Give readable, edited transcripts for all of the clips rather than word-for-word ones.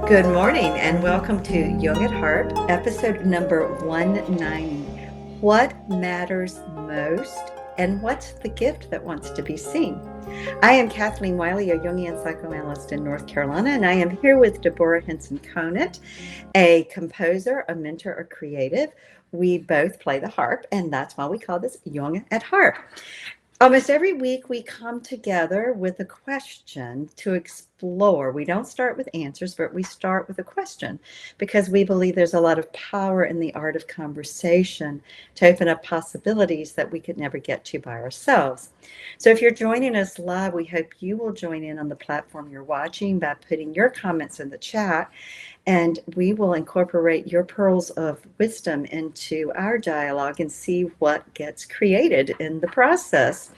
Good morning and welcome to Jung at Harp, episode number 190. What matters most and what's the gift that wants to be seen? I am Kathleen Wiley, a Jungian psychoanalyst in North Carolina, and I am here with Deborah Henson-Conant, a composer, a mentor, a creative. We both play the harp, and that's why we call this Jung at Harp. Almost every week we come together with a question to explore. We don't start with answers, but we start with a question because we believe there's a lot of power in the art of conversation to open up possibilities that we could never get to by ourselves. So if you're joining us live, we hope you will join in on the platform you're watching by putting your comments in the chat, and we will incorporate your pearls of wisdom into our dialogue and see what gets created in the process.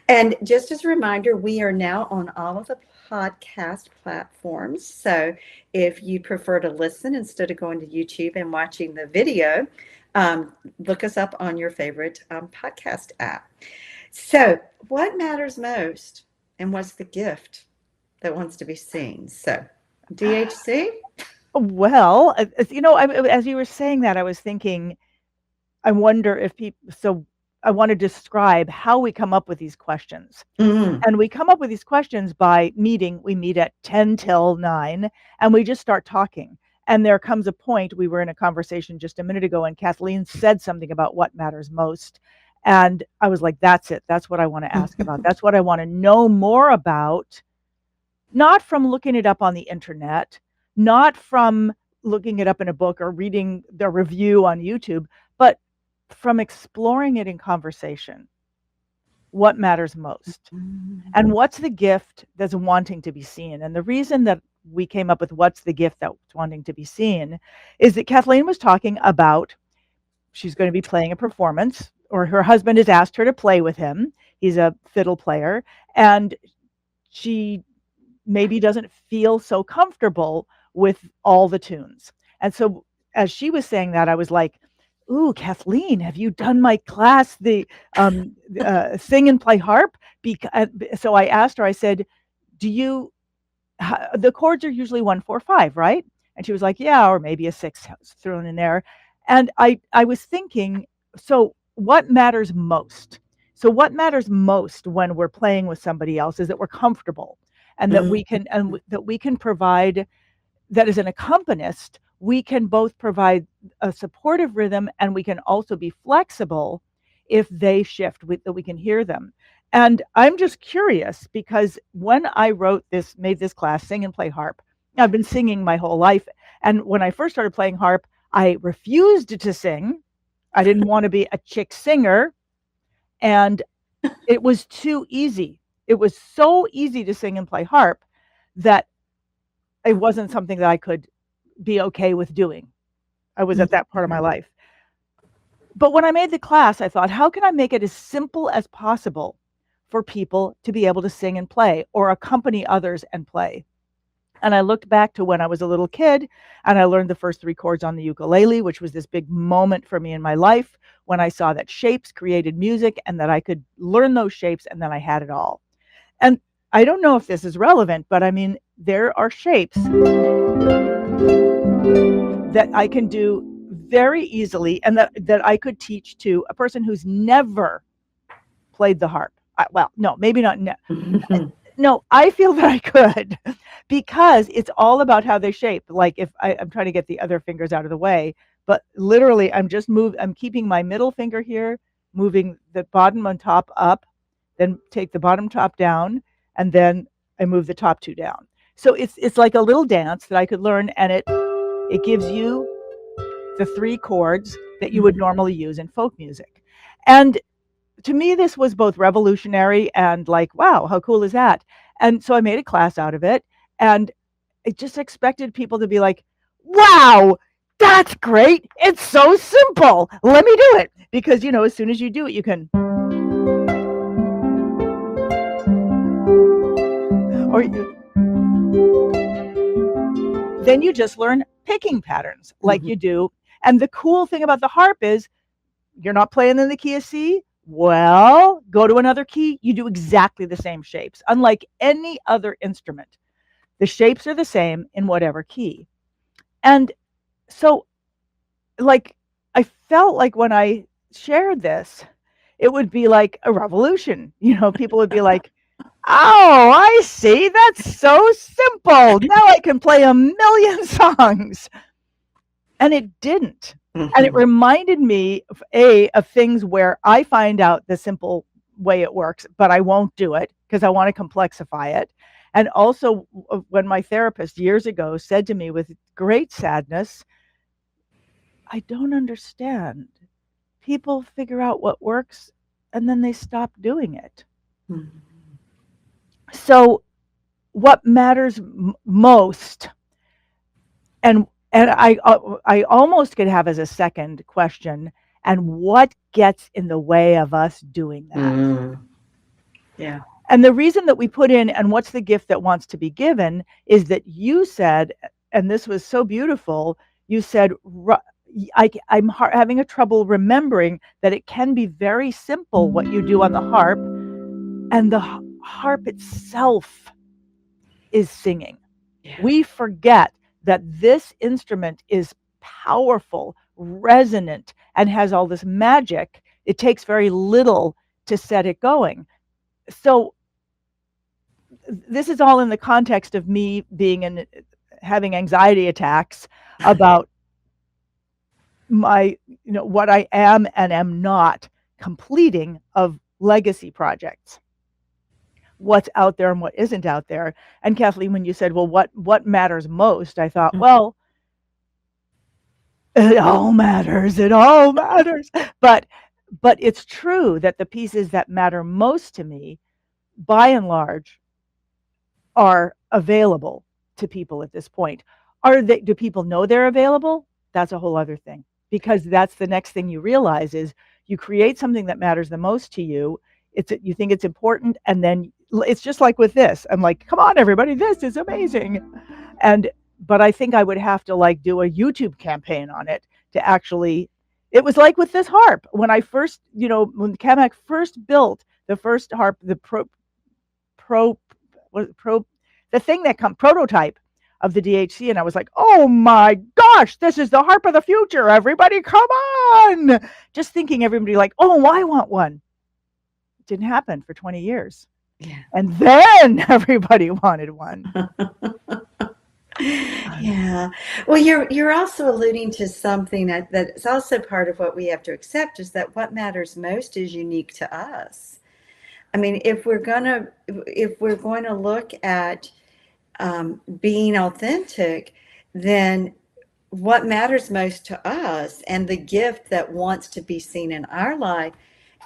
And just as a reminder, we are now on all of the podcast platforms. So if you prefer to listen instead of going to YouTube and watching the video, look us up on your favorite podcast app. So what matters most and what's the gift that wants to be seen? So DHC? Well, as you were saying that, I was thinking, I wonder if people, so I want to describe how we come up with these questions. Mm-hmm. And we come up with these questions by meeting. We meet at 10 till 9, and we just start talking. And there comes a point, we were in a conversation just a minute ago, and Kathleen said something about what matters most. And I was like, that's it. That's what I want to ask about. That's what I want to know more about, not from looking it up on the internet, not from looking it up in a book or reading the review on YouTube, but from exploring it in conversation. What matters most? And what's the gift that's wanting to be seen? And the reason that we came up with what's the gift that's wanting to be seen is that Kathleen was talking about she's going to be playing a performance, or her husband has asked her to play with him. He's a fiddle player, and she maybe doesn't feel so comfortable with all the tunes. And so as she was saying that, I was like, ooh, Kathleen, have you done my class, the sing and play harp? So I asked her, I said, the chords are usually 1, 4, 5, right? And she was like, yeah, or maybe a 6 thrown in there. And I was thinking, so what matters most? So what matters most when we're playing with somebody else is that we're comfortable, and that we can provide, that as an accompanist, we can both provide a supportive rhythm, and we can also be flexible if they shift, that we can hear them. And I'm just curious, because when I made this class, Sing and Play Harp, I've been singing my whole life. And when I first started playing harp, I refused to sing. I didn't want to be a chick singer. And it was too easy. It was so easy to sing and play harp that it wasn't something that I could be okay with doing. I was at that part of my life. But when I made the class, I thought, how can I make it as simple as possible for people to be able to sing and play, or accompany others and play? And I looked back to when I was a little kid, and I learned the first 3 chords on the ukulele, which was this big moment for me in my life when I saw that shapes created music, and that I could learn those shapes, and then I had it all. And I don't know if this is relevant, but I mean, there are shapes that I can do very easily, and that I could teach to a person who's never played the harp. Well, no, maybe not. No, I feel that I could, because it's all about how they shape. Like, if I'm trying to get the other fingers out of the way, but literally I'm keeping my middle finger here, moving the bottom and top up, then take the bottom top down, and then I move the top 2 down. So it's like a little dance that I could learn, and it gives you the 3 chords that you would normally use in folk music. And to me, this was both revolutionary and like, wow, how cool is that? And so I made a class out of it, and I just expected people to be like, wow, that's great. It's so simple. Let me do it. Because, as soon as you do it, you can. Or then you just learn picking patterns like you do. And the cool thing about the harp is you're not playing in the key of C. Well, go to another key, you do exactly the same shapes, unlike any other instrument. The shapes are the same in whatever key. And so, like, I felt like when I shared this, it would be like a revolution. People would be like, oh, I see. That's so simple. Now I can play a million songs. And it didn't. And it Mhm. reminded me of things where I find out the simple way it works, but I won't do it because I want to complexify it. And also, when my therapist years ago said to me with great sadness, I don't understand. People figure out what works and then they stop doing it. Mhm. So, what matters most, and I almost could have as a second question, and what gets in the way of us doing that? Mm. Yeah. And the reason that we put in, and what's the gift that wants to be given, is that you said, and this was so beautiful, you said, I'm having a trouble remembering that it can be very simple what you do on the harp, and the harp itself is singing. Yeah. We forget that this instrument is powerful, resonant, and has all this magic. It takes very little to set it going. So this is all in the context of me having anxiety attacks about my, what I am and am not completing of legacy projects, what's out there and what isn't out there. And Kathleen, when you said, well, what matters most, I thought, well, it all matters. It all matters. But it's true that the pieces that matter most to me, by and large, are available to people at this point. Do people know they're available? That's a whole other thing, because that's the next thing you realize is you create something that matters the most to you. You think it's important, and then it's just like with this. I'm like, come on, everybody, this is amazing. But I think I would have to like do a YouTube campaign on it to actually. It was like with this harp when I first, when Kamak first built the first harp, the pro the thing that prototype of the DHC, and I was like, oh my gosh, this is the harp of the future. Everybody, come on! Just thinking everybody like, oh, I want one. It didn't happen for 20 years. Yeah. And then everybody wanted one. Yeah. Well, you're also alluding to something that's also part of what we have to accept is that what matters most is unique to us. I mean, if we're going to look at being authentic, then what matters most to us and the gift that wants to be seen in our life,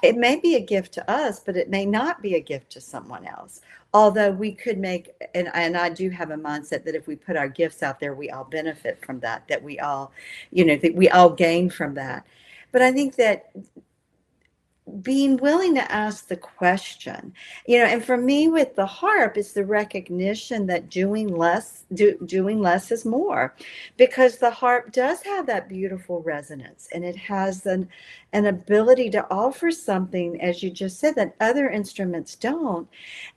it may be a gift to us, but it may not be a gift to someone else. Although we could make, and I do have a mindset that if we put our gifts out there, we all benefit from that, that we all, that we all gain from that. But I think that being willing to ask the question, and for me with the harp is the recognition that doing less is more, because the harp does have that beautiful resonance, and it has an ability to offer something, as you just said, that other instruments don't.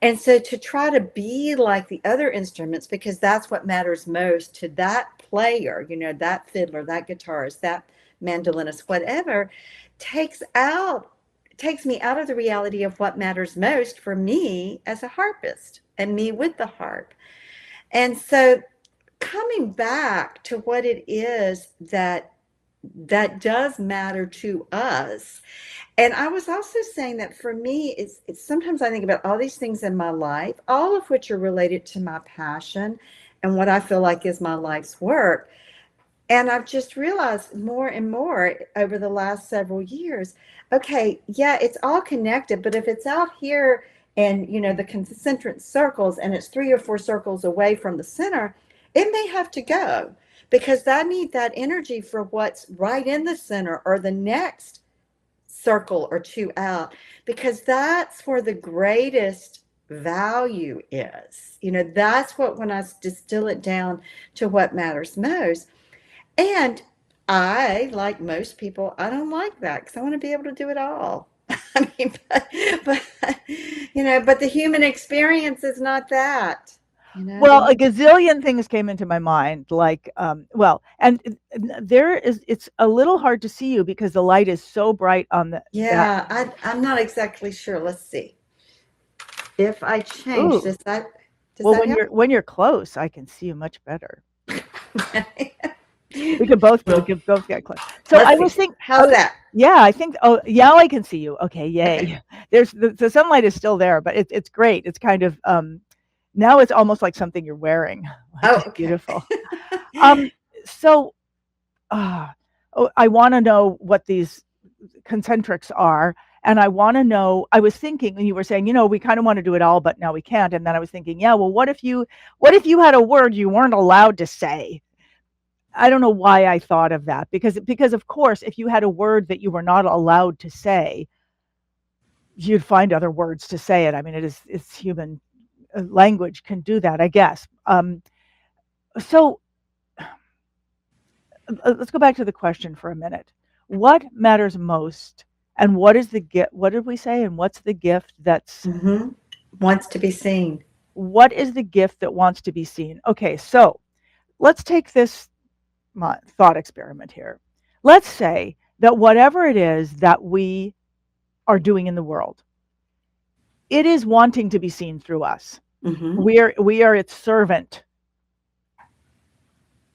And so to try to be like the other instruments, because that's what matters most to that player, that fiddler, that guitarist, that mandolinist, whatever, takes out takes me out of the reality of what matters most for me as a harpist and me with the harp. And so coming back to what it is that does matter to us. And I was also saying that for me, it's sometimes I think about all these things in my life, all of which are related to my passion and what I feel like is my life's work. And I've just realized more and more over the last several years, okay, yeah, it's all connected, but if it's out here and, the concentric circles and it's 3 or 4 circles away from the center, it may have to go because I need that energy for what's right in the center or the next circle or two out, because that's where the greatest value is. That's what, when I distill it down to what matters most. And I, like most people, I don't like that because I want to be able to do it all. I mean, but but the human experience is not that. you know? Well, a gazillion things came into my mind, like, there is, it's a little hard to see you because the light is so bright on that. Yeah, I'm not exactly sure. Let's see. If I change, Ooh, does well, that help? when you're close, I can see you much better. We Well, could both get close. So let's I see. was thinking, How's that? yeah, I think, oh, now I can see you. Okay, Okay. yay. There's the sunlight is still there, but it's great. It's kind of, now it's almost like something you're wearing, which Oh, is okay. beautiful. Um, so, I want to know what these concentrics are. And I want to know, I was thinking when you were saying, we kind of want to do it all, but now we can't. And then I was thinking, yeah, well, what if you had a word you weren't allowed to say? I don't know why I thought of that, because of course, if you had a word that you were not allowed to say, you'd find other words to say it. I mean, it's human, language can do that, I guess. So let's go back to the question for a minute. What matters most, and what is the gift? What did we say? And what's the gift that's? Mm-hmm. Wants to be seen. What is the gift that wants to be seen? Okay, so let's take this thought experiment here. Let's say that whatever it is that we are doing in the world, it is wanting to be seen through us. Mm-hmm. We are its servant.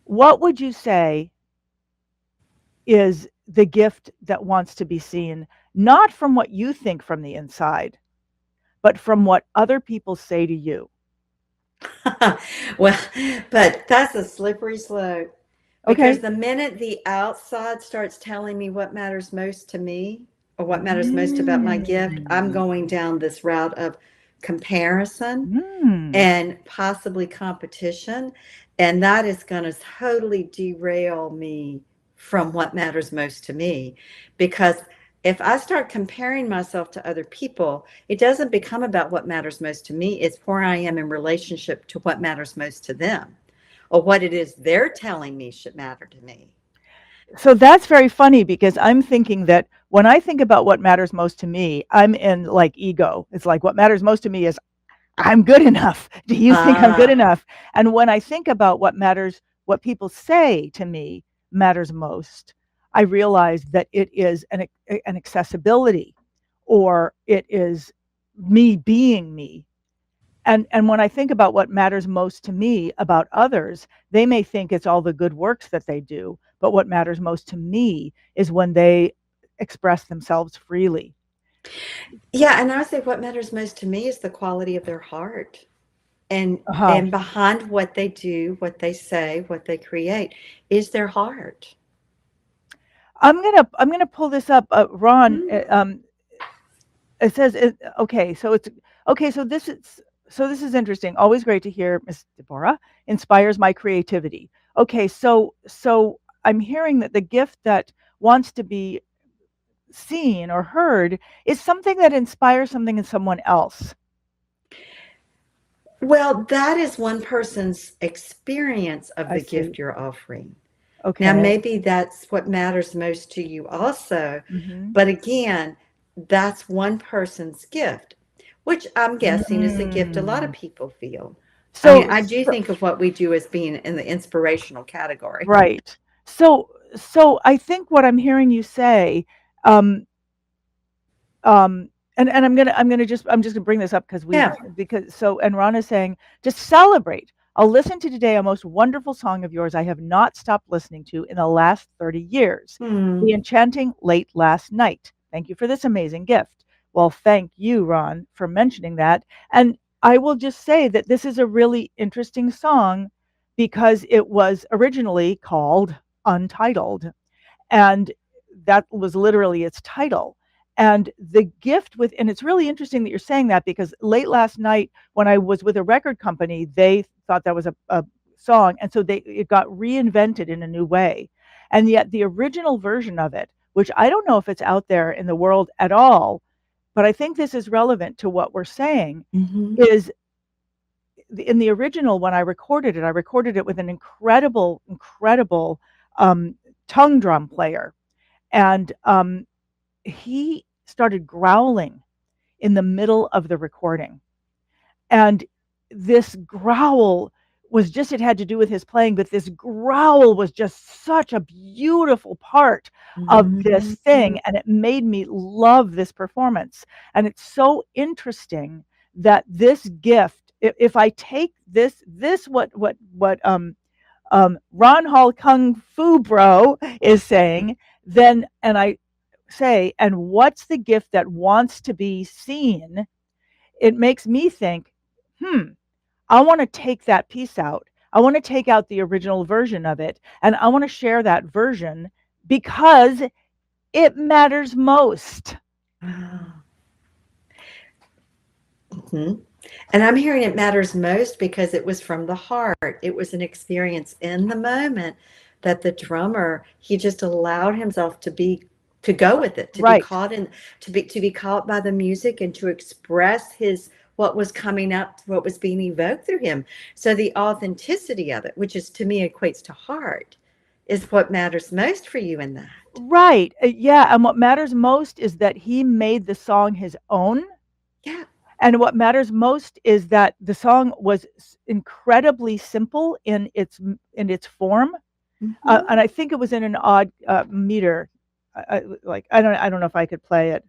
What would you say is the gift that wants to be seen, not from what you think from the inside, but from what other people say to you? Well, but that's a slippery slope because Okay. the minute the outside starts telling me what matters most to me or what matters most about my gift, I'm Mm. going down this route of comparison Mm. and possibly competition. And that is going to totally derail me from what matters most to me. Because if I start comparing myself to other people, it doesn't become about what matters most to me. It's where I am in relationship to what matters most to them or what it is they're telling me should matter to me. So that's very funny because I'm thinking that when I think about what matters most to me, I'm in like ego. It's like what matters most to me is I'm good enough. Do you think I'm good Ah, enough? And when I think about what matters, what people say to me matters most, I realize that it is an accessibility, or it is me being me. And when I think about what matters most to me about others, they may think it's all the good works that they do, but what matters most to me is when they express themselves freely. yeah. And I would say what matters most to me is the quality of their heart. And Uh-huh. and behind what they do, what they say, what they create is their heart. I'm gonna pull this up, Ron. Mm. It says okay, so it's okay. So this is interesting. Always great to hear, Miss Deborah. Inspires my creativity. Okay, so I'm hearing that the gift that wants to be seen or heard is something that inspires something in someone else. Well, that is one person's experience of I the see. gift you're offering. Now, Okay. maybe that's what matters most to you also, Hmm. but again, that's one person's gift, which I'm guessing is a gift a lot of Mm. people feel. I mean, So, I do so think of what we do as being in the inspirational category. right. So I think what I'm hearing you say, um, and I'm just gonna bring this up Yeah. because so and Ron is saying just celebrate. I'll listen to today a most wonderful song of yours I have not stopped listening to in the last 30 years. The Hmm. enchanting late last night. Thank you for this amazing gift. Well, thank you, Ron, for mentioning that. And I will just say that this is a really interesting song because it was originally called Untitled, and that was literally its title. And the gift with, and it's really interesting that you're saying that because late last night when I was with a record company, they thought that was a song, and so it got reinvented in a new way. And yet the original version of it, which I don't know if it's out there in the world at all, but I think this is relevant to what we're saying, Hmm. is in the original when I recorded it with an incredible um, tongue drum player, and he started growling in the middle of the recording. And this growl was just, it had to do with his playing, but this growl was just such a beautiful part of this Mhm. thing, and it made me love this performance. And it's so interesting that this gift, if I take this what Ron Hall Kung Fu Bro is saying, then, and I say, and what's the gift that wants to be seen? It makes me think, I want to take that piece out. I want to take out the original version of it, and I want to share that version because it matters most. Wow. Mhm. And I'm hearing it matters most because it was from the heart. It was an experience in the moment that the drummer, he just allowed himself to go with it, to be Right. caught in to be caught by the music and to express his what was coming up, what was being evoked through him. So the authenticity of it, which is to me equates to heart, is what matters most for you in that. Right. Yeah. And what matters most is that he made the song his own. Yeah. And what matters most is that the song was incredibly simple in its form, Mhm. and I think it was in an odd meter. I don't know if I could play it.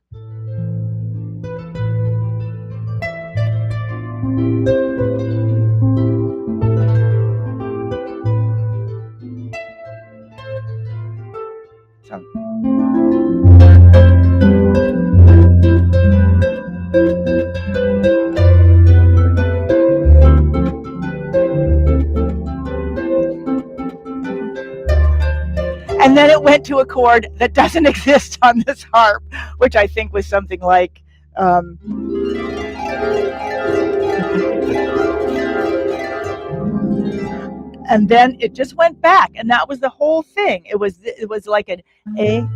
So, and then it went to a chord that doesn't exist on this harp, which I think was something like. Um, and then it just went back, and that was the whole thing. It was like an A.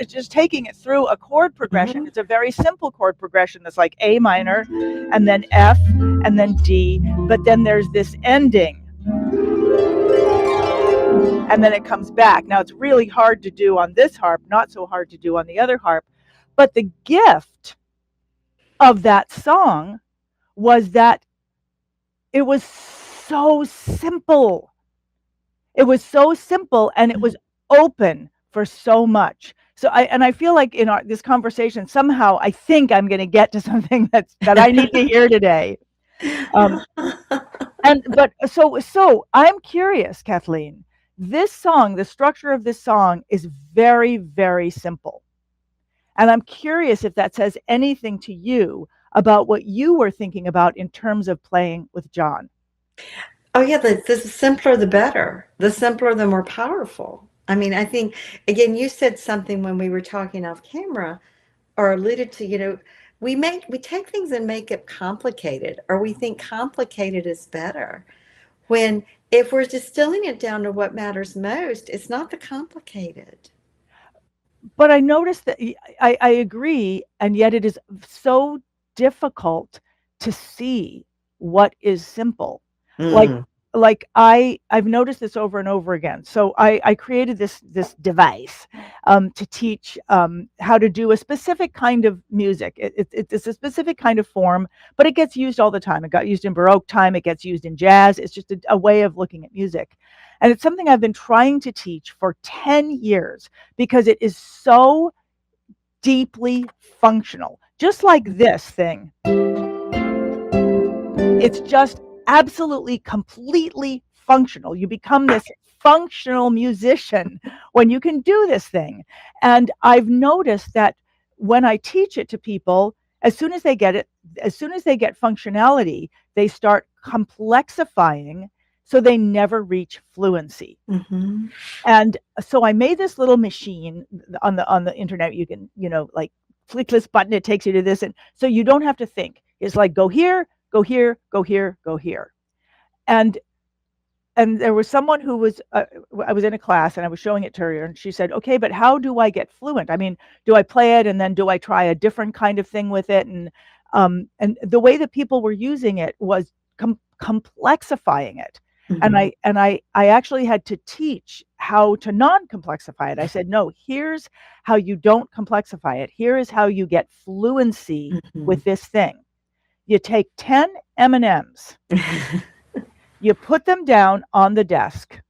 It's just taking it through a chord progression. Mhm. It's a very simple chord progression that's like A minor, and then F, and then D, but then there's this ending, and then it comes back. Now it's really hard to do on this harp, not so hard to do on the other harp, but the gift of that song was that it was so simple. It was so simple, and it was open for so much. So I feel like in this conversation, somehow I think I'm going to get to something that I need to hear today. Um, but I'm curious, Kathleen. This song, the structure of this song is very, very simple. And I'm curious if that says anything to you about what you were thinking about in terms of playing with John. Oh yeah, the simpler the better. The simpler the more powerful. I mean, I think again, you said something when we were talking off camera or alluded to, we take things and make it complicated, or we think complicated is better. When if we're distilling it down to what matters most, it's not the complicated. But I noticed that I agree, and yet it is so difficult to see what is simple. Like Mm. I've noticed this over and over again. So I created this device to teach how to do a specific kind of music. It's a specific kind of form, but it gets used all the time. It got used in Baroque time. It gets used in jazz. It's just a way of looking at music. And it's something I've been trying to teach for 10 years because it is so deeply functional. Just like this thing. It's just absolutely, completely functional. You become this functional musician when you can do this thing. And I've noticed that when I teach it to people, as soon as they get it, as soon as they get functionality, they start complexifying so they never reach fluency. Mm-hmm. And so I made this little machine on the internet. You can, like click this button, it takes you to this. And so you don't have to think. It's like go here, go here, go here, go here. And there was someone who was I was in a class and I was showing it to her, and she said, okay, but how do I get fluent? I mean, do I play it and then do I try a different kind of thing with it? And And the way that people were using it was complexifying it. And Mhm. I actually had to teach how to non-complexify it. I said, no, here's how you don't complexify it. Here is how you get fluency Mhm. with this thing. You take 10 M&Ms, you put them down on the desk,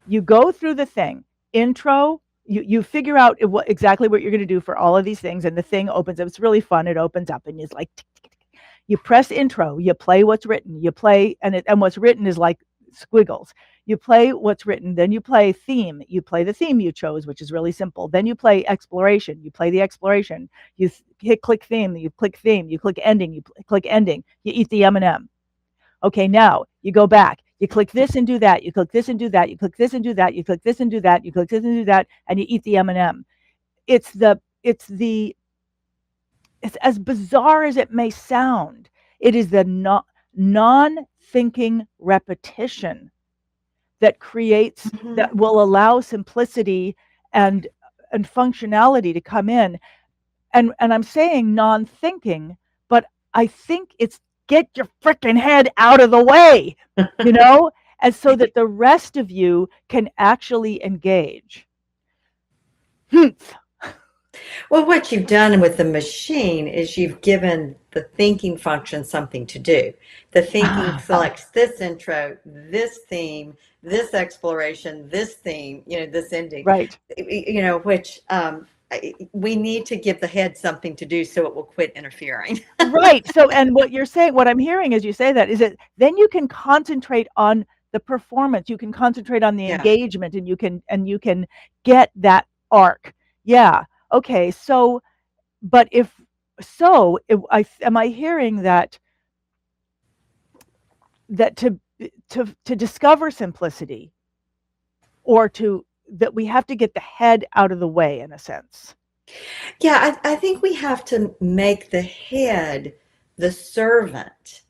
you go through the thing, intro, you figure out exactly what you're going to do for all of these things, and the thing opens up. It's really fun. It opens up, and it's like, tick, tick, tick. You press intro, you play what's written, you play, and what's written is like squiggles. You play what's written, then you play theme. You play the theme you chose, which is really simple. Then you play exploration. You play the exploration. You hit click theme. You click theme. You click ending. You click ending. You eat the M&M. Okay, now you go back. You click this and do that. You click this and do that. You click this and do that. You click this and do that. You click this and do that, and you eat the M&M. It's the it's the it's as bizarre as it may sound. It is the non-thinking repetition Mhm. that will allow simplicity and and functionality to come in. And I'm saying non-thinking, but I think it's get your freaking head out of the way, you know, and so that the rest of you can actually engage. Humph. Well, what you've done with the machine is you've given the thinking function something to do. The thinking selects this intro, this theme, this exploration, this theme, this ending, Right. which we need to give the head something to do so it will quit interfering. Right. So, and what you're saying, what I'm hearing as you say that is that then you can concentrate on the performance, you can concentrate on the Yeah. engagement, and you can get that arc. Yeah. Okay. So, but am I hearing that to discover simplicity, or to that we have to get the head out of the way in a sense? Yeah, I think we have to make the head the servant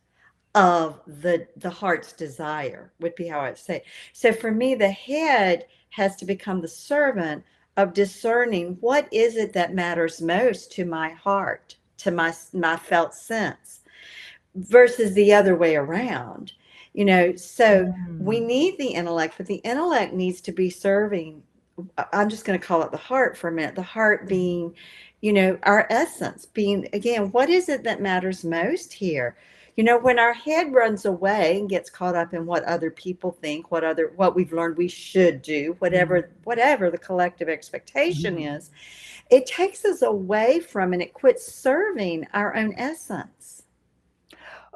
of the heart's desire, would be how I'd say. So for me, the head has to become the servant of discerning what is it that matters most to my heart, to my felt sense, versus the other way around. So we Mm. need the intellect, but the intellect needs to be serving. I'm just going to call it the heart for a minute. The heart being, our essence, being, again, what is it that matters most here? When our head runs away and gets caught up in what other people think, what we've learned we should do, Mm. whatever the collective expectation Mhm. is, it takes us away from and it quits serving our own essence.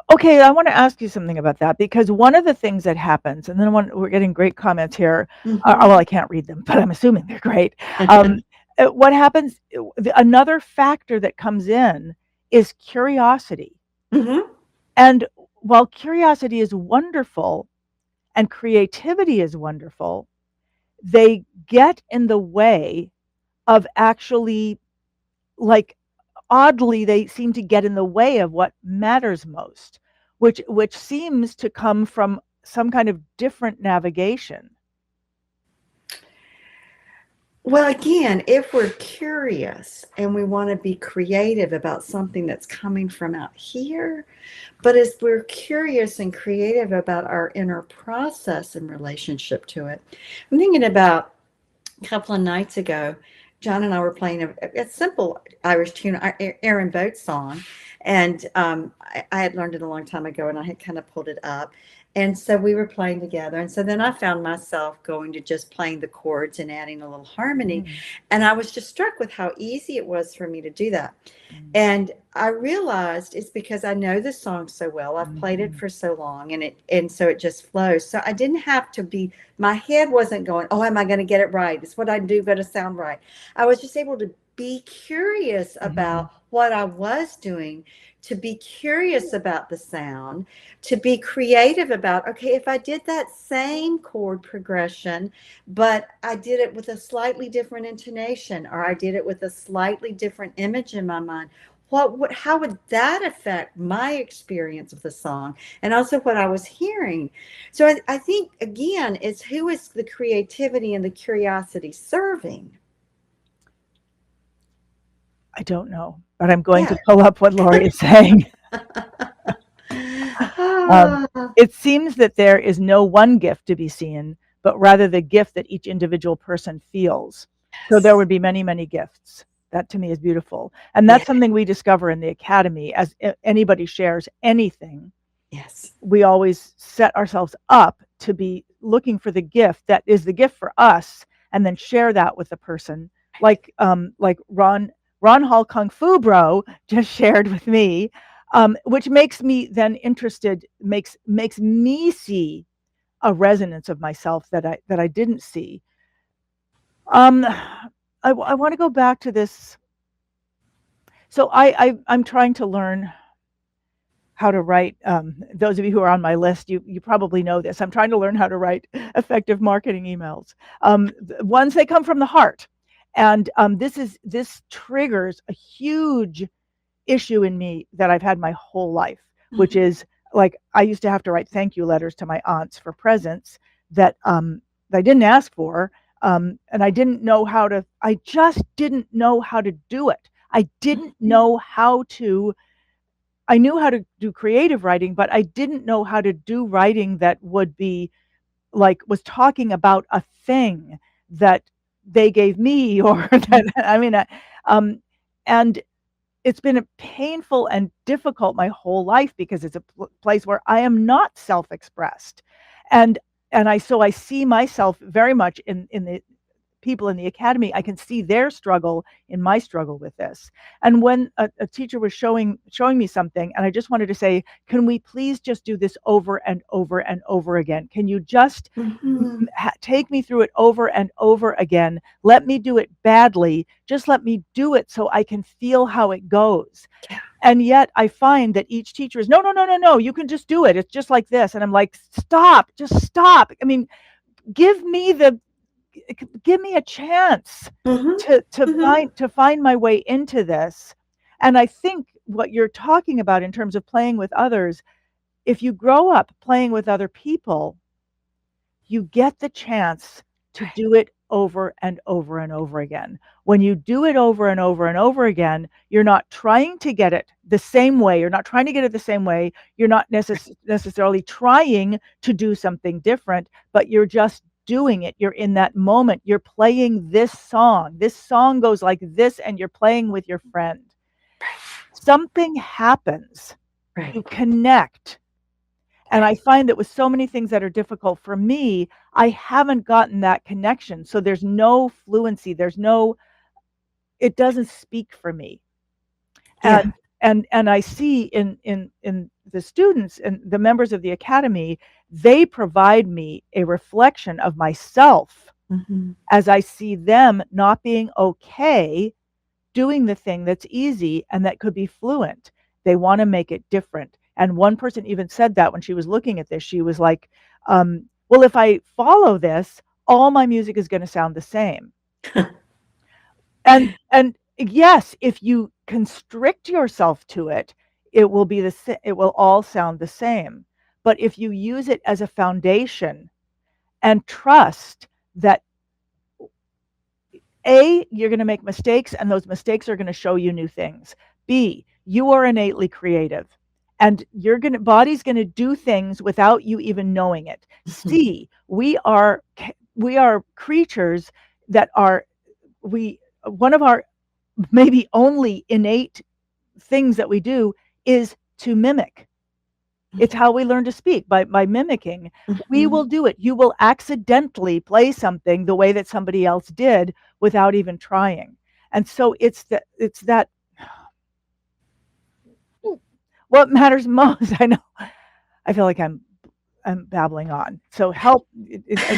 Okay, I want to ask you something about that, because one of the things that happens, and then we're getting great comments here. Hmm. Well, I can't read them, but I'm assuming they're great. Um, what happens? Another factor that comes in is curiosity, Hmm. and while curiosity is wonderful and creativity is wonderful, they get in the way of actually, like, oddly, they seem to get in the way of what matters most, which seems to come from some kind of different navigation. Well, again, if we're curious and we want to be creative about something that's coming from out here, but as we're curious and creative about our inner process in relationship to it, I'm thinking about a couple of nights ago, John and I were playing a simple Irish tune, Aaron Boat song, and I had learned it a long time ago, and I had kind of pulled it up, and so we were playing together, and so then I found myself going to just playing the chords and adding a little harmony, Mm, and I was just struck with how easy it was for me to do that. mm, And I realized it's because I know the song so well. I've played it mhm, for so long, and so it just flows. So I didn't have to be, my head wasn't going, oh, am I going to get it right? It's what I do going to sound right. I was just able to be curious mhm. about what I was doing, to be curious about the sound, to be creative about, okay, if I did that same chord progression, but I did it with a slightly different intonation, or I did it with a slightly different image in my mind, how would that affect my experience of the song and also what I was hearing? So I think, again, it's who is the creativity and the curiosity serving? I don't know. but I'm going Yeah. to pull up what Lori is saying. Um, Ah, it seems that there is no one gift to be seen, but rather the gift that each individual person feels. So there yes. would be many, many gifts. That to me is beautiful. And Yeah. that's something we discover in the academy. As anybody shares anything, Yes. we always set ourselves up to be looking for the gift that is the gift for us, and then share that with the person. Like Ron Hall Kung Fu Bro just shared with me, which makes me then interested, makes me see a resonance of myself that I didn't see. I want to go back to this. So I'm trying to learn how to write. Those of you who are on my list, you probably know this. I'm trying to learn how to write effective marketing emails. Ones that come from the heart, and this triggers a huge issue in me that I've had my whole life, which Mhm. is like I used to have to write thank you letters to my aunts for presents that I didn't ask for, and I didn't know how to. I just didn't know how to do it. I didn't Mhm. know how to I knew how to do creative writing, but I didn't know how to do writing that would be like was talking about a thing that they gave me or that I mean, and it's been a painful and difficult my whole life because it's a place where I am not self-expressed, and I see myself very much in the people in the academy. I can see their struggle in my struggle with this. And when a teacher was showing me something, and I just wanted to say, can we please just do this over and over and over again? Can you just Mhm. take me through it over and over again? Let me do it badly. Just let me do it so I can feel how it goes. Yeah. And yet I find that each teacher is, no, no, no, no, no, you can just do it. It's just like this. And I'm like, stop, just stop. I mean, give me the give me a chance Mhm. to Mhm. find my way into this. And I think what you're talking about in terms of playing with others, if you grow up playing with other people, you get the chance to Right. do it over and over and over again. When you do it over and over and over again, you're not trying to get it the same way. You're not trying to get it the same way. You're not necessarily trying to do something different, but you're just doing it. You're in that moment. You're playing this song. This song goes like this, and you're playing with your friend. Something happens. Right. You connect, and I find that with so many things that are difficult for me, I haven't gotten that connection. So there's no fluency. It doesn't speak for me. Yeah. And I see in the students and the members of the academy, they provide me a reflection of myself Mhm. as I see them not being okay doing the thing that's easy and that could be fluent. They want to make it different. And one person even said that when she was looking at this, she was like, well, if I follow this, all my music is going to sound the same. And yes, if you constrict yourself to it, it will all sound the same. But if you use it as a foundation and trust that A, you're going to make mistakes, and those mistakes are going to show you new things. B, you are innately creative, and body's going to do things without you even knowing it. Mhm. C, we are creatures that are we one of our maybe only innate things that we do is to mimic. It's how we learn to speak by mimicking. We will Mhm. do it. You will accidentally play something the way that somebody else did without even trying. And so it's that what matters most. I know. I feel like I'm babbling on. So help,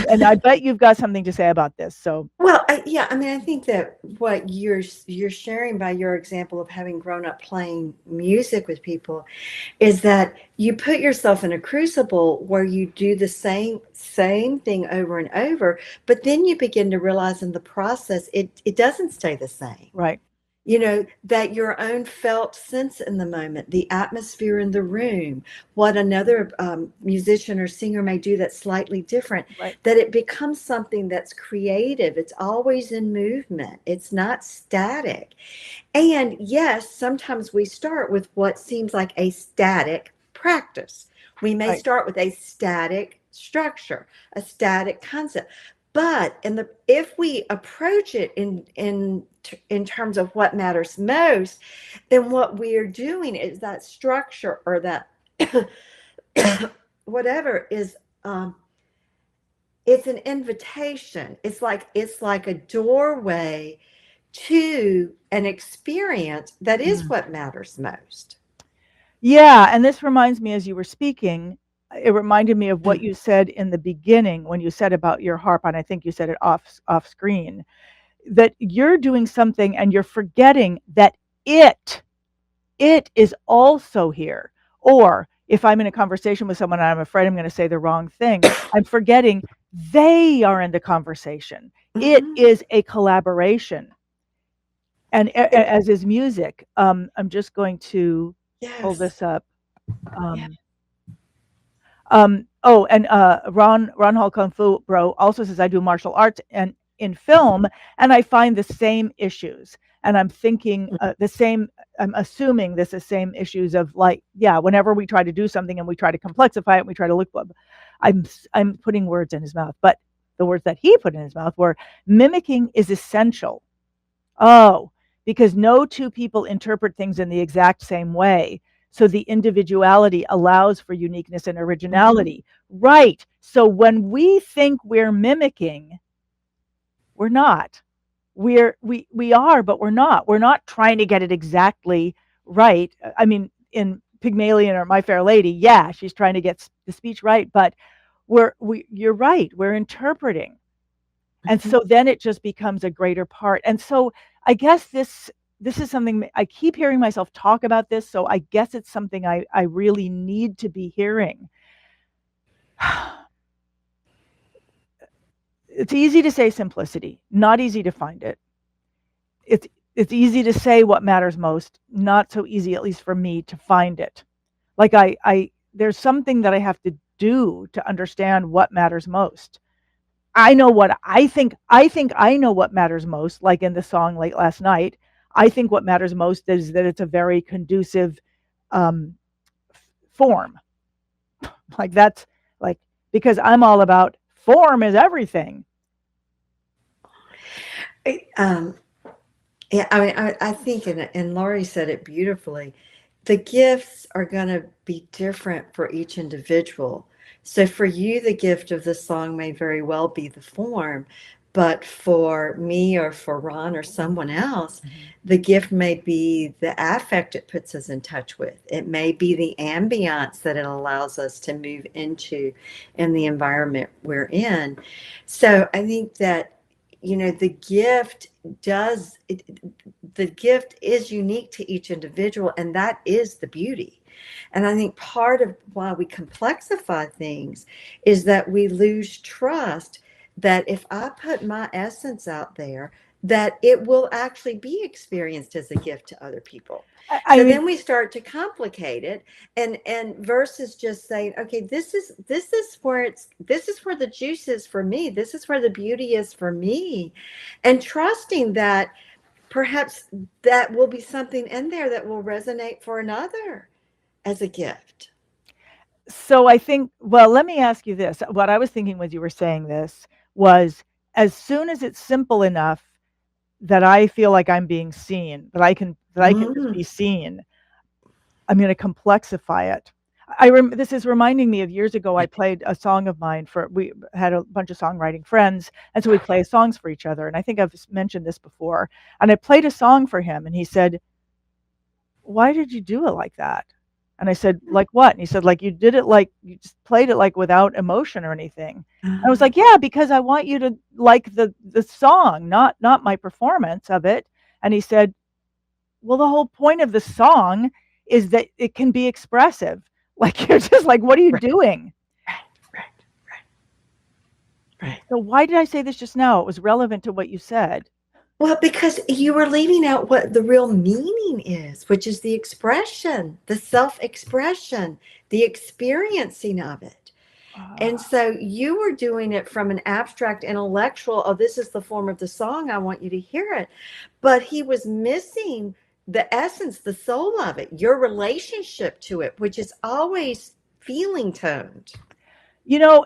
and I bet you've got something to say about this. So Well, yeah, I mean, I think that what you're sharing by your example of having grown up playing music with people is that you put yourself in a crucible where you do the same thing over and over, but then you begin to realize in the process it doesn't stay the same. right, that your own felt sense in the moment, the atmosphere in the room, what another musician or singer may do that's slightly different, Right. that it becomes something that's creative. It's always in movement, it's not static. And yes, sometimes we start with what seems like a static practice. We may Right. start with a static structure, a static concept. But if we approach it in terms of what matters most, then what we're doing is that structure or that whatever is it's an invitation. It's like a doorway to an experience that is Mhm. what matters most. Yeah, and this reminds me as you were speaking, it reminded me of what you said in the beginning when you said about your harp, and I think you said it off screen, that you're doing something and you're forgetting that it it is also here. Or if I'm in a conversation with someone and I'm afraid I'm going to say the wrong thing, I'm forgetting they are in the conversation. It Mhm. is a collaboration. And as is music, I'm just going to pull Yes. this up. Yeah. Um, and Ron Hall Kung Fu Bro also says I do martial arts and in film, and I find the same issues. And I'm thinking the same. I'm assuming this is same issues of like, yeah, whenever we try to do something and we try to complexify it, and we try to look. I'm putting words in his mouth, but the words that he put in his mouth were mimicking is essential. Oh, because no two people interpret things in the exact same way. So the individuality allows for uniqueness and Mhm. originality. Right. So when we think we're mimicking, we're not. We are, but we're not. We're not trying to get it exactly right. I mean, in Pygmalion or My Fair Lady, yeah, she's trying to get the speech right, but you're right. We're interpreting. And Mhm. so then it just becomes a greater part. And so I guess this is something I keep hearing myself talk about this. So I guess it's something I really need to be hearing. It's easy to say simplicity, not easy to find it. It's it's easy to say what matters most, not so easy, at least for me, to find it. Like I there's something that I have to do to understand what matters most. I know what I think I know what matters most, like in the song Late Last Night. I think what matters most is that it's a very conducive um, form. Like that's like because I'm all about form is everything. I- Um, yeah, I mean, I think, and Laurie said it beautifully. The gifts are going to be different for each individual. So for you, the gift of the song may very well be the form, but for me or for Ron or someone else, Mhm. the gift may be the affect it puts us in touch with. It may be the ambiance that it allows us to move into in the environment we're in. So I think that, the gift does it, the gift is unique to each individual, and that is the beauty. And I think part of why we complexify things is that we lose trust that if I put my essence out there, that it will actually be experienced as a gift to other people. I So mean, then we start to complicate it, and versus just saying, okay, this is where the juice is for me, this is where the beauty is for me, and trusting that perhaps that will be something in there that will resonate for another as a gift. so I think, well, let me ask you this. What I was thinking when you were saying this was as soon as it's simple enough that I feel like I'm being seen, that I can just Mm. be seen, I'm going to complexify it. This is reminding me of years ago. I played a song of mine for we had a bunch of songwriting friends, and so we play songs for each other. And I think I've mentioned this before. And I played a song for him, and he said, "Why did you do it like that?" And I said, "Like what?" And he said, "Like you did it like you just played it like without emotion or anything." And I was like, "Yeah, because I want you to like the song, not my performance of it." And he said, well, the whole point of the song is that it can be expressive. Like you're just like, what are you Right, doing? right, right, right, right. So why did I say this just now? It was relevant to what you said. Well, because you were leaving out what the real meaning is, which is the expression, the self-expression, the experiencing of it. And Ah. so you were doing it from an abstract intellectual, oh, this is the form of the song, I want you to hear it. But he was missing the essence, the soul of it, your relationship to it, which is always feeling toned.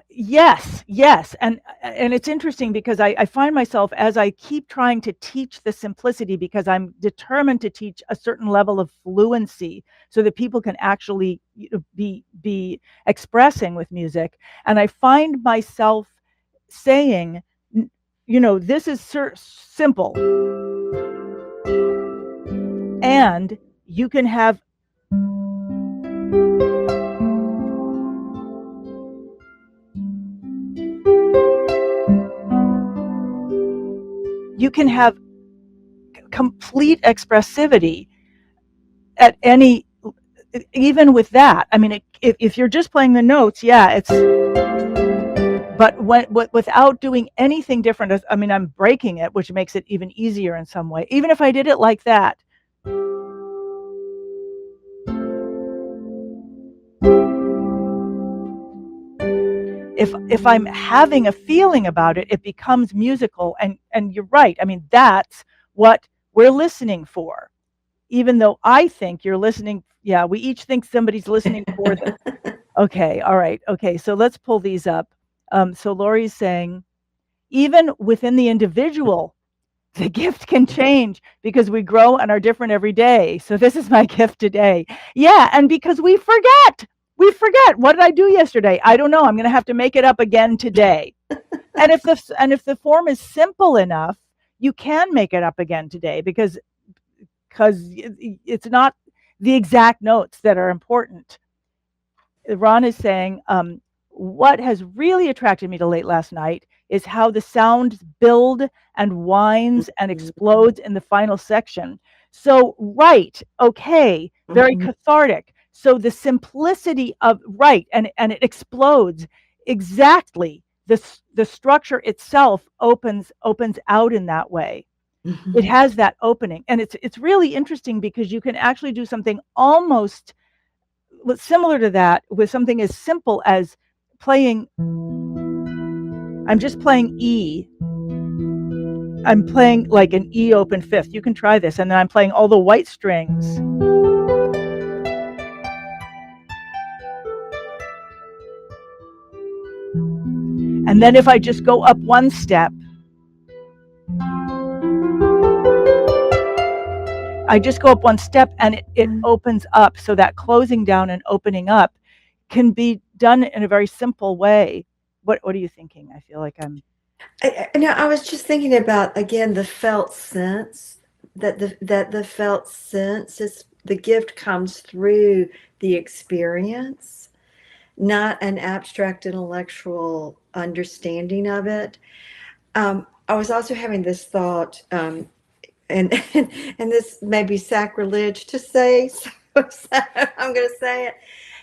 Yes, yes. And it's interesting because I find myself, as I keep trying to teach the simplicity, because I'm determined to teach a certain level of fluency so that people can actually be expressing with music. And I find myself saying, this is simple, and you can have you can have complete expressivity at any, even with that. I mean, if you're just playing the notes, yeah, it's, but without doing anything different, I mean, I'm breaking it, which makes it even easier in some way. Even if I did it like that, if I'm having a feeling about it, it becomes musical. And you're right. I mean, that's what we're listening for. Even though I think you're listening, yeah, we each think somebody's listening for them. Okay, all right. Okay, so let's pull these up. So Lori's saying, even within the individual, the gift can change because we grow and are different every day. So this is my gift today. Yeah, and because we forget. We forget. What did I do yesterday? I don't know. I'm going to have to make it up again today. And if the form is simple enough, you can make it up again today because it's not the exact notes that are important. Ron is saying, what has really attracted me to late last night is how the sound build and winds and explodes in the final section. So, right, okay, very cathartic. So the simplicity of right, and it explodes exactly. The structure itself opens out in that way. It has that opening, and it's really interesting because you can actually do something almost similar to that with something as simple as playing. I'm just playing E. I'm playing like an E open fifth. You can try this. And then I'm playing all the white strings. And then if I just go up one step, and it opens up. So that closing down and opening up can be done in a very simple way. What are you thinking? I feel like I'm. I was just thinking about, again, the felt sense, that the felt sense is the gift comes through the experience, not an abstract intellectual understanding of it. I was also having this thought, and and this may be sacrilege to say, so I'm going to say it,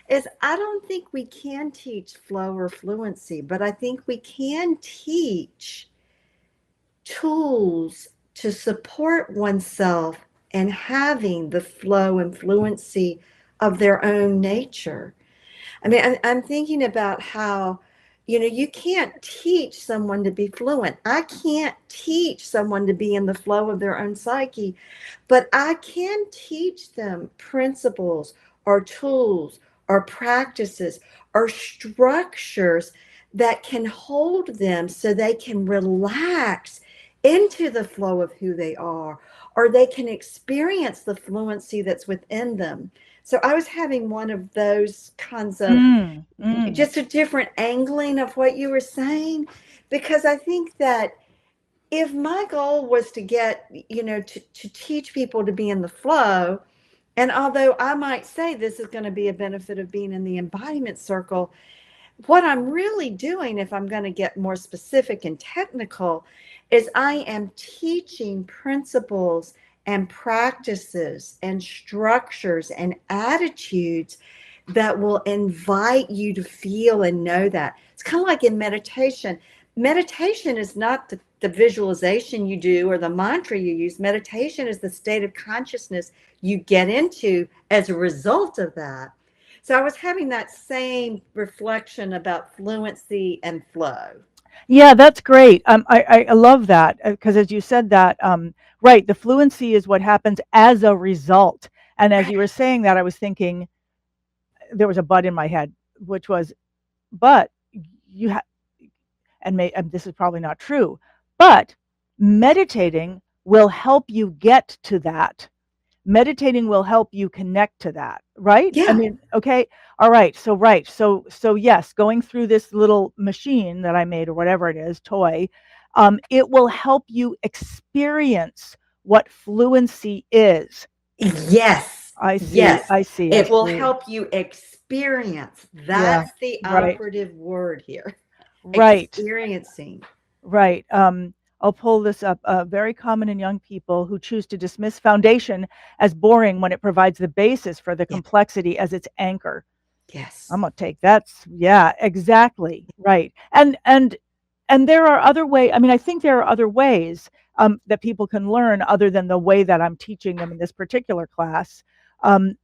is I don't think we can teach flow or fluency, but I think we can teach tools to support oneself and having the flow and fluency of their own nature. I mean, I'm thinking about how, you can't teach someone to be fluent. I can't teach someone to be in the flow of their own psyche, but I can teach them principles or tools or practices or structures that can hold them so they can relax into the flow of who they are, or they can experience the fluency that's within them. So I was having one of those kinds of, just a different angling of what you were saying, because I think that if my goal was to get, to teach people to be in the flow, and although I might say this is going to be a benefit of being in the embodiment circle, what I'm really doing, if I'm going to get more specific and technical, is I am teaching principles and practices and structures and attitudes that will invite you to feel and know that. It's kind of like in meditation. Meditation is not the visualization you do or the mantra you use. Meditation is the state of consciousness you get into as a result of that. So I was having that same reflection about fluency and flow. Yeah, that's great. I love that because as you said that, right, the fluency is what happens as a result. And as you were saying that, I was thinking there was a but in my head, which was, but you have, and this is probably not true, but meditating will help you get to that. Meditating will help you connect to that, right? I Yeah. mean, okay, all right. So right, so yes, going through this little machine that I made or whatever it is, toy, it will help you experience what fluency is. Yes. I see, Yes. I see, I It will see. help you experience. Yeah, That's the right, operative word here. right. Experiencing. Right. I'll pull this up. Very common in young people who choose to dismiss foundation as boring when it provides the basis for the Yeah. complexity as its anchor. Yes. I'm gonna take that's yeah, exactly. Right. And there are other ways. I mean, I think there are other ways that people can learn other than the way that I'm teaching them in this particular class. Um,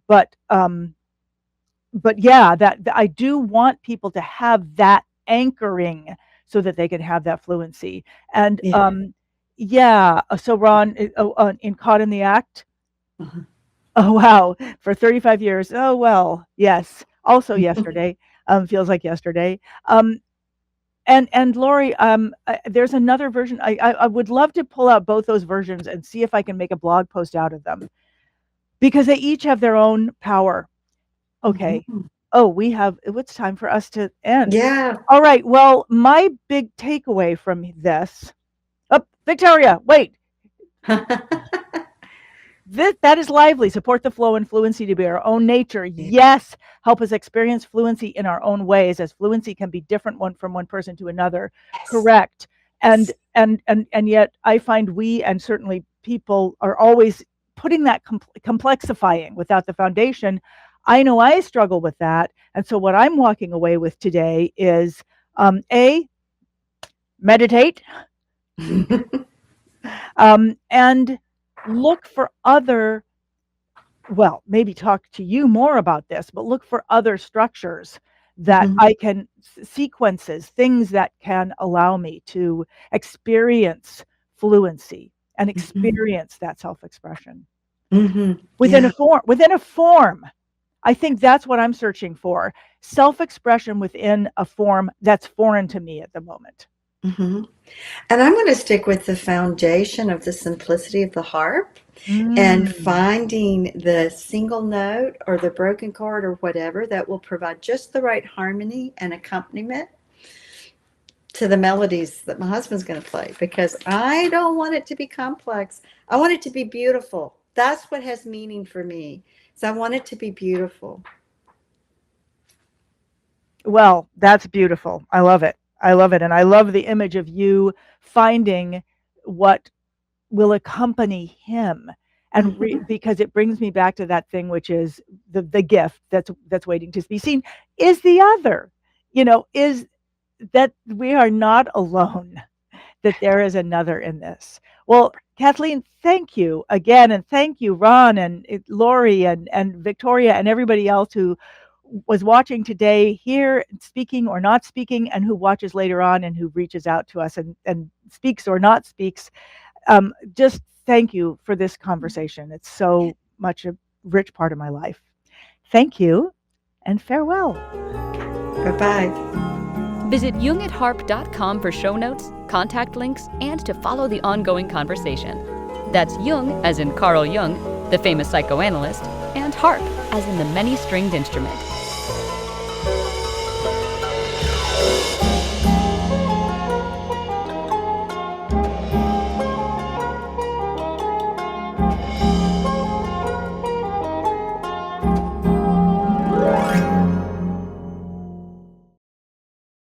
but um, but yeah, that I do want people to have that anchoring so that they can have that fluency. And Yeah. yeah, so Ron, in Caught in the Act. Uh-huh. Oh wow, for 35 years. Oh well, yes. Also yesterday, feels like yesterday. And Lori, there's another version. I would love to pull out both those versions and see if I can make a blog post out of them because they each have their own power. Okay. Mhm. Oh, it's time for us to end. Yeah. All right. Well, my big takeaway from this, oh, Victoria, wait, that is lively. Support the flow and fluency to be our own nature. Yeah. Yes. Help us experience fluency in our own ways, as fluency can be different from one person to another. Yes. Correct. And yet I find we, and certainly people, are always putting that complexifying without the foundation. I know I struggle with that. And so what I'm walking away with today is meditate, and look for other, well, maybe talk to you more about this, but look for other structures that Mhm. I can, sequences, things that can allow me to experience fluency and Mhm. experience that self-expression Mhm. within a Yeah. form, within a form. I think that's what I'm searching for. Self-expression within a form that's foreign to me at the moment. Mhm. And I'm going to stick with the foundation of the simplicity of the harp and Mm. finding the single note or the broken chord or whatever that will provide just the right harmony and accompaniment to the melodies that my husband's going to play, because I don't want it to be complex. I want it to be beautiful. That's what has meaning for me. So I want it to be beautiful. Well, that's beautiful. I love it. I love it. And I love the image of you finding what will accompany him. And Mhm. because it brings me back to that thing, which is the gift that's waiting to be seen, is the other, is that we are not alone, that there is another in this. Well, Kathleen, thank you again. And thank you, Ron and Lori and Victoria and everybody else who was watching today, here, speaking or not speaking, and who watches later on and who reaches out to us and speaks or not speaks. Just thank you for this conversation. It's so much a rich part of my life. Thank you and farewell. Bye-bye. Visit jungatharp.com for show notes, contact links, and to follow the ongoing conversation. That's Jung, as in Carl Jung, the famous psychoanalyst, and harp, as in the many-stringed instrument.